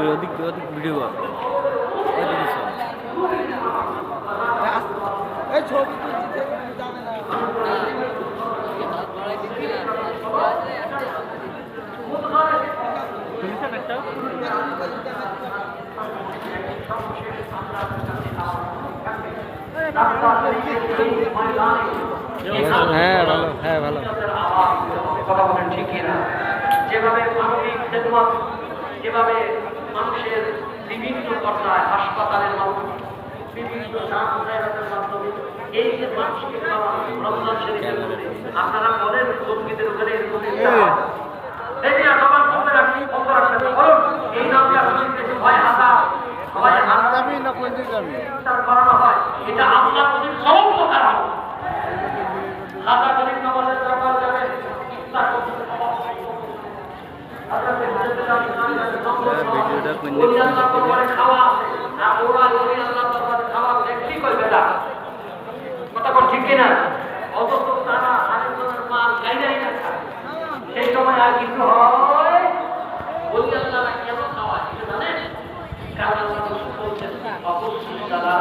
ওদিক ভিডিও কর এই ছবি তুলছি জানে না শুনছেন একটা হ্যাঁ ভালো হ্যাঁ ভালো কথা বলেন ঠিক না যেভাবে মানবিক খেদমত যেভাবে মানুষের বিভিন্ন পর্যায়ে হাসপাতালের মাধ্যমে বিভিন্ন দান খয়রাতের মাধ্যমে এই যে মানুষকে খাওয়া রমজান শরীফের মধ্যে আপনারা বলেন সঙ্গীতের ওখানে এরকম এই যে সবার মধ্যে রাখি খবর রাখতে বলুন এই নামটা শুনতে হয় হাজার হয় হাজার আমি না কোন দিকে যাবি তার করানো হয় এটা আল্লাহ প্রতি সব উপকার হবে খাতা গরিব নামাজের দরকার যাবে ইফতার করতে খাওয়া আর ওরা আল্লাহ খাওয়া দেখলি করবে না কথা কোন ঠিক কিনা অথচ তারা আরেকজনের মাল গাইডাই না সেই সময় আর কিছু হয় বলি আল্লাহ কেন খাওয়া এটা জানেন কারণ আল্লাহ বলছেন অবশ্যই তারা